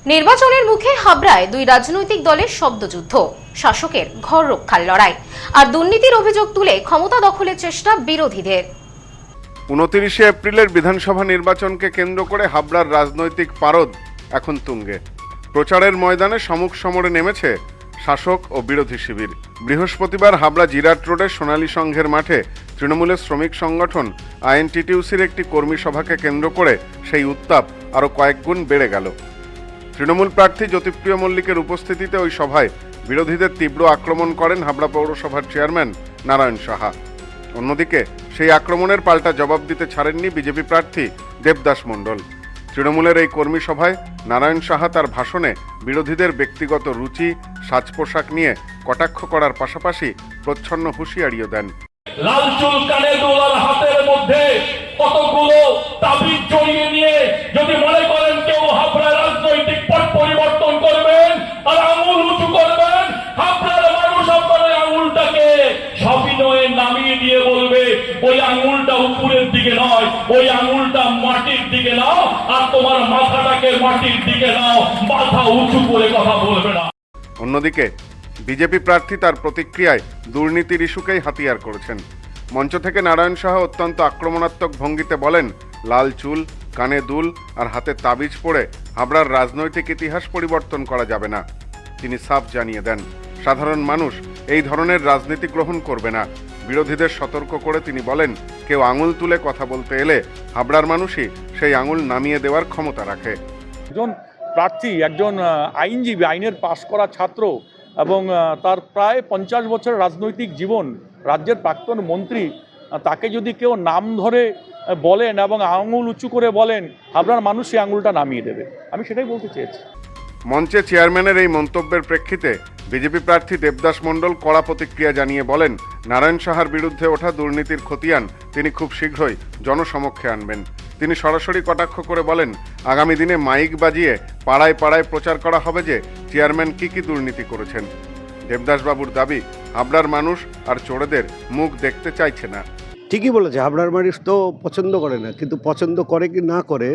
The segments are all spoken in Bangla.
নির্বাচনের মুখে হাবড়ায় দুই রাজনৈতিক দলের শব্দযুদ্ধ, শাসকের ঘর রক্ষার লড়াই আর দুর্নীতির অভিযোগ তুলে ক্ষমতা দখলের চেষ্টা বিরোধীদের। 29 এপ্রিলের বিধানসভা নির্বাচনকে কেন্দ্র করে হাবড়ার রাজনৈতিক পারদ এখন তুঙ্গে। প্রচারের ময়দানে সম্মুখ সমরে নেমেছে শাসক ও বিরোধী শিবির। বৃহস্পতিবার হাবড়া জিরাট রোডের সোনালী সংঘের মাঠে তৃণমূলের শ্রমিক সংগঠন আইএনটিটিউসির একটি কর্মী সভাকে কেন্দ্র করে সেই উত্তাপ আরও কয়েক গুণ বেড়ে গেল। তৃণমূল প্রার্থী জ্যোতিপ্রিয় মল্লিকের উপস্থিতিতে ওই সভায় বিরোধীদের তীব্র আক্রমণ করেন হাবড়া পৌরসভার চেয়ারম্যান নারায়ণ সাহা। অন্যদিকে সেই আক্রমণের পাল্টা জবাব দিতে ছাড়েননি বিজেপি প্রার্থী দেবদাস মণ্ডল। তৃণমূলের এই কর্মী সভায় নারায়ণ সাহা তার ভাষণে বিরোধীদের ব্যক্তিগত রুচি, সাজ পোশাক নিয়ে কটাক্ষ করার পাশাপাশি প্রচ্ছন্ন হুঁশিয়ারিও দেন। লাল চুল কানে দোলার হাতের মধ্যে কতগুলো তাবিজ জড়িয়ে নিয়ে যদি মনে করেন কেউ হাবড়ার রাজনৈতিক পট পরিবর্তন করবেন আর আঙুল উঁচু করবেন, হাবড়ার মানুষ আপনার আঙুলটাকে সবিনয়ে নামিয়ে দিয়ে বলবে ওই আঙুলটা উপরের দিকে নয়, ওই আঙুলটা মাটির দিকে নাও, আর তোমার মাথাটাকে মাটির দিকে নাও, মাথা উঁচু করে কথা বলবে না। অন্যদিকে বিজেপি প্রার্থী তার প্রতিক্রিয়ায় দুর্নীতির ইস্যুকেই হাতিয়ার করেছেন। মঞ্চ থেকে নারায়ণ সাহা অত্যন্ত আক্রমণাত্মক ভঙ্গিতে বলেন, লাল চুল, কানে দুল আর হাতে তাবিজ পড়ে হাবড়ার রাজনৈতিক ইতিহাস পরিবর্তন করা যাবে না। তিনি সাফ জানিয়ে দেন, সাধারণ মানুষ এই ধরনের রাজনীতি গ্রহণ করবে না। বিরোধীদের সতর্ক করে তিনি বলেন, কেউ আঙুল তুলে কথা বলতে এলে হাবড়ার মানুষই সেই আঙুল নামিয়ে দেওয়ার ক্ষমতা রাখে। একজন প্রার্থী, একজন আইনজীবী, আইনের পাশ করা ছাত্র এবং তার প্রায় 50 বছর রাজনৈতিক জীবন, রাজ্যের প্রাক্তন মন্ত্রী, তাকে যদি কেউ নাম ধরে বলেন এবং আঙুল উঁচু করে বলেন, হাবড়ার মানুষ সেই আঙুলটা নামিয়ে দেবে। আমি সেটাই বলতে চেয়েছি। মঞ্চে চেয়ারম্যানের এই মন্তব্যের প্রেক্ষিতে বিজেপি প্রার্থী দেবদাস মণ্ডল কড়া প্রতিক্রিয়া জানিয়ে বলেন, নারায়ণ সাহার বিরুদ্ধে ওঠা দুর্নীতির খতিয়ান তিনি খুব শীঘ্রই জনসমক্ষে আনবেন। তিনি সরাসরি কটাক্ষ করে বলেন, আগামী দিনে মাইক বাজিয়ে পাড়ায় পাড়ায় প্রচার করা হবে যে চেয়ারম্যান কি দুর্নীতি করেছেন। দেবদাসবাবুর দাবি, হাবড়ার মানুষ আর চোরেদের মুখ দেখতে চাইছে না। ঠিকই বলেছে, হাবড়ার মানুষ তো পছন্দ করে না, কিন্তু পছন্দ করে কি না করে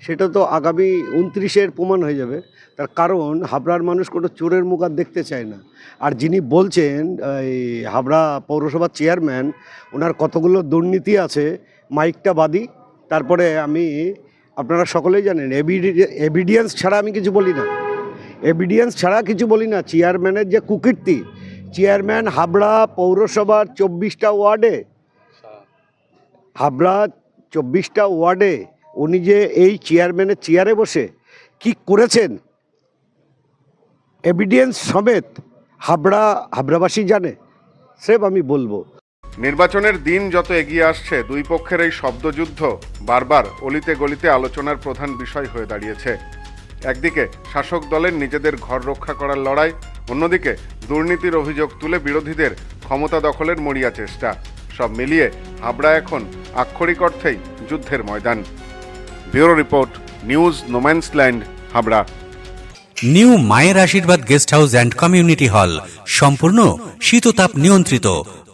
সেটা তো আগামী 29-এর প্রমাণ হয়ে যাবে। তার কারণ হাবড়ার মানুষ কোনো চোরের মুখ আর দেখতে চায় না। আর যিনি বলছেন এই হাবড়া পৌরসভার চেয়ারম্যান, ওনার কতগুলো দুর্নীতি আছে, মাইকটা বাদি। তারপরে আপনারা সকলেই জানেন, এভিডেন্স ছাড়া আমি কিছু বলি না, এভিডেন্স ছাড়া কিছু বলি না। চেয়ারম্যানের যে কুকীর্তি, চেয়ারম্যান হাবড়া পৌরসভার 24টা ওয়ার্ডে, হাবড়া 24টা ওয়ার্ডে উনি যে এই চেয়ারম্যানের চেয়ারে বসে কি করেছেন, এভিডেন্স সমেত হাবড়াবাসী জানে। সেব আমি বলবো, নির্বাচনের দিন যত এগিয়ে আসছে, দুই পক্ষের এই শব্দযুদ্ধ বারবার অলিতে গলিতে আলোচনার প্রধান বিষয় হয়ে দাঁড়িয়েছে। একদিকে শাসক দলের নিজেদের ঘর রক্ষা করার লড়াই, অন্যদিকে দুর্নীতির অভিযোগ তুলে বিরোধীদের ক্ষমতা দখলের মরিয়া চেষ্টা। সব মিলিয়ে হাবড়া এখন আক্ষরিক অর্থেই যুদ্ধের ময়দান। Bureau report, news no man's land, Habra. New মায়ের আশীর্বাদ guest house and community hall সম্পূর্ণ শীততাপ নিয়ন্ত্রিত।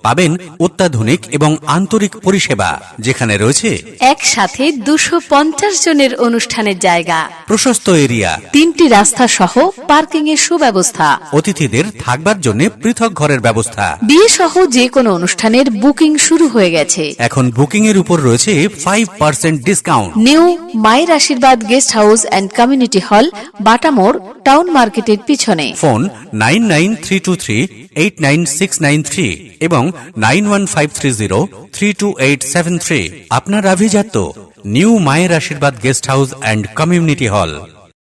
পাবেন অত্যাধুনিক এবং আন্তরিক পরিষেবা, যেখানে রয়েছে একসাথে 250 জনের অনুষ্ঠানের জায়গা, প্রশস্ত এরিয়া, 3টি রাস্তা সহ পার্কিং এর সুব্যবস্থা, অতিথিদের থাকবার জন্য পৃথক ঘরের ব্যবস্থা। বিয়ে সহ যে কোনো অনুষ্ঠানের বুকিং শুরু হয়ে গেছে। এখন বুকিং এর উপর রয়েছে 5% ডিসকাউন্ট। নিউ মায়ের আশীর্বাদ guest house and community hall, বাটামোড়, town মার্কেটের পিছনে। ফোন 9932389693 এবং 9153032873। আপনার আভিজাত্য নিউ মায়ের আশীর্বাদ guest house and community hall.